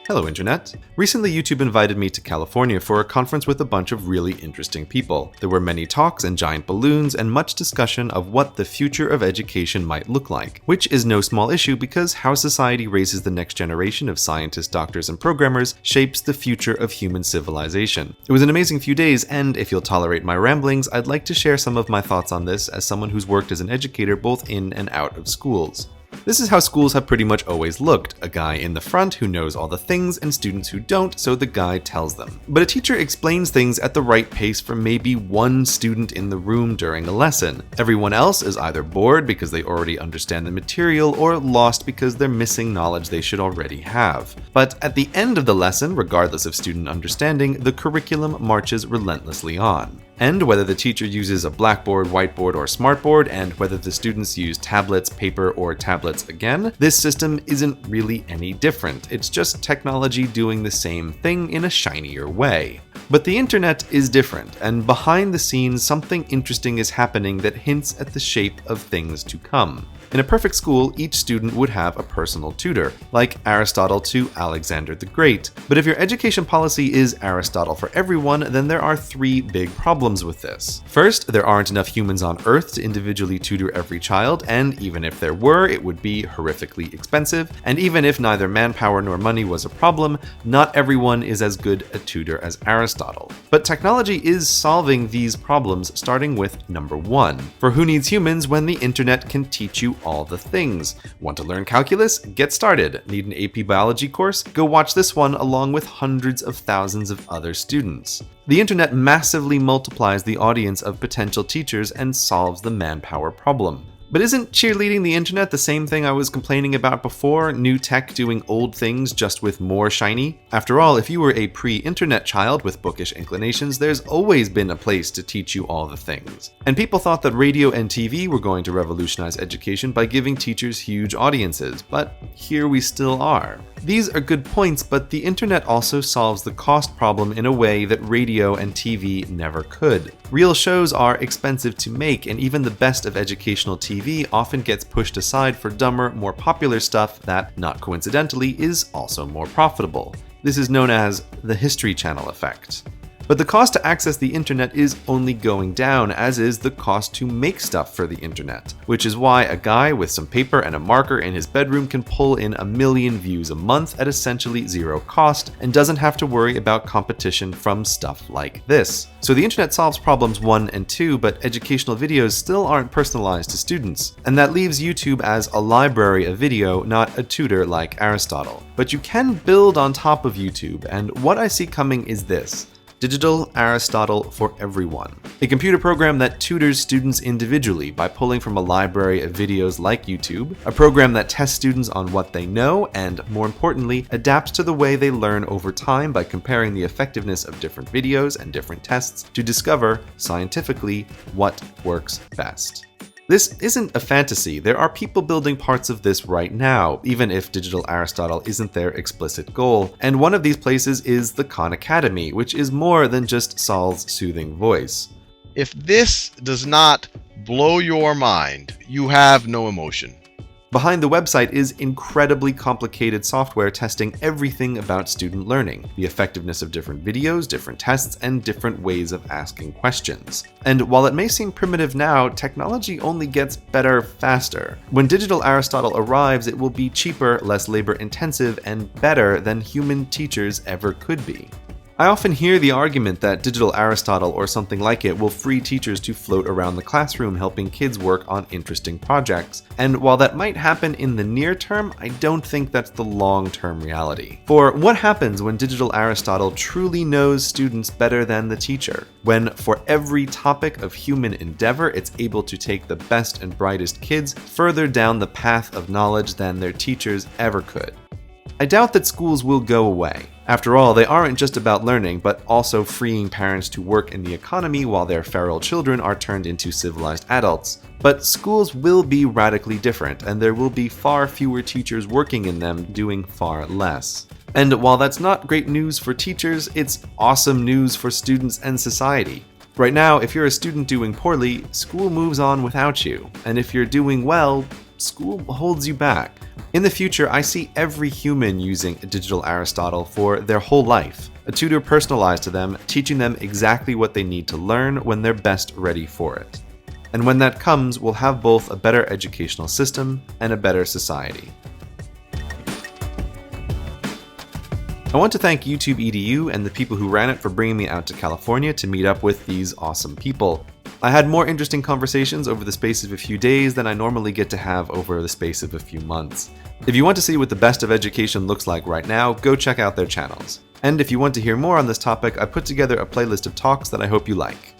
Hello, Internet. Recently, YouTube invited me to California for a conference with a bunch of really interesting people. There were many talks and giant balloons and much discussion of what the future of education might look like, which is no small issue because how society raises the next generation of scientists, doctors, and programmers shapes the future of human civilization. It was an amazing few days, and if you'll tolerate my ramblings, I'd like to share some of my thoughts on this as someone who's worked as an educator both in and out of schools. This is how schools have pretty much always looked. A guy in the front who knows all the things and students who don't, so the guy tells them. But a teacher explains things at the right pace for maybe one student in the room during a lesson. Everyone else is either bored because they already understand the material or lost because they're missing knowledge they should already have. But at the end of the lesson, regardless of student understanding, the curriculum marches relentlessly on. And whether the teacher uses a blackboard, whiteboard, or smartboard, and whether the students use tablets, paper, or tablets again, this system isn't really any different. It's just technology doing the same thing in a shinier way. But the internet is different, and behind the scenes, something interesting is happening that hints at the shape of things to come. In a perfect school, each student would have a personal tutor, like Aristotle to Alexander the Great. But if your education policy is Aristotle for everyone, then there are three big problems with this. First, there aren't enough humans on Earth to individually tutor every child, and even if there were, it would be horrifically expensive. And even if neither manpower nor money was a problem, not everyone is as good a tutor as Aristotle. But technology is solving these problems, starting with number one. For who needs humans when the internet can teach you all the things? Want to learn calculus? Get started. Need an AP biology course? Go watch this one along with hundreds of thousands of other students. The internet massively multiplies the audience of potential teachers and solves the manpower problem. But isn't cheerleading the internet the same thing I was complaining about before? New tech doing old things just with more shiny? After all, if you were a pre-internet child with bookish inclinations, there's always been a place to teach you all the things. And people thought that radio and TV were going to revolutionize education by giving teachers huge audiences, but here we still are. These are good points, but the internet also solves the cost problem in a way that radio and TV never could. Real shows are expensive to make, and even the best of educational TV often gets pushed aside for dumber, more popular stuff that, not coincidentally, is also more profitable. This is known as the History Channel effect. But the cost to access the internet is only going down, as is the cost to make stuff for the internet, which is why a guy with some paper and a marker in his bedroom can pull in 1 million views a month at essentially zero cost and doesn't have to worry about competition from stuff like this. So the internet solves problems 1 and 2, but educational videos still aren't personalized to students. And that leaves YouTube as a library of video, not a tutor like Aristotle. But you can build on top of YouTube, and what I see coming is this: Digital Aristotle for Everyone. A computer program that tutors students individually by pulling from a library of videos like YouTube, a program that tests students on what they know and, more importantly, adapts to the way they learn over time by comparing the effectiveness of different videos and different tests to discover, scientifically, what works best. This isn't a fantasy. There are people building parts of this right now, even if Digital Aristotle isn't their explicit goal. And one of these places is the Khan Academy, which is more than just Saul's soothing voice. If this does not blow your mind, you have no emotion. Behind the website is incredibly complicated software testing everything about student learning, the effectiveness of different videos, different tests, and different ways of asking questions. And while it may seem primitive now, technology only gets better faster. When Digital Aristotle arrives, it will be cheaper, less labor-intensive, and better than human teachers ever could be. I often hear the argument that Digital Aristotle or something like it will free teachers to float around the classroom helping kids work on interesting projects. And while that might happen in the near term, I don't think that's the long-term reality. For what happens when Digital Aristotle truly knows students better than the teacher? When, for every topic of human endeavor, it's able to take the best and brightest kids further down the path of knowledge than their teachers ever could. I doubt that schools will go away. After all, they aren't just about learning, but also freeing parents to work in the economy while their feral children are turned into civilized adults. But schools will be radically different, and there will be far fewer teachers working in them doing far less. And while that's not great news for teachers, it's awesome news for students and society. Right now, if you're a student doing poorly, school moves on without you. And if you're doing well, school holds you back. In the future, I see every human using a digital Aristotle for their whole life. A tutor personalized to them, teaching them exactly what they need to learn when they're best ready for it. And when that comes, we'll have both a better educational system and a better society. I want to thank YouTube EDU and the people who ran it for bringing me out to California to meet up with these awesome people. I had more interesting conversations over the space of a few days than I normally get to have over the space of a few months. If you want to see what the best of education looks like right now, go check out their channels. And if you want to hear more on this topic, I put together a playlist of talks that I hope you like.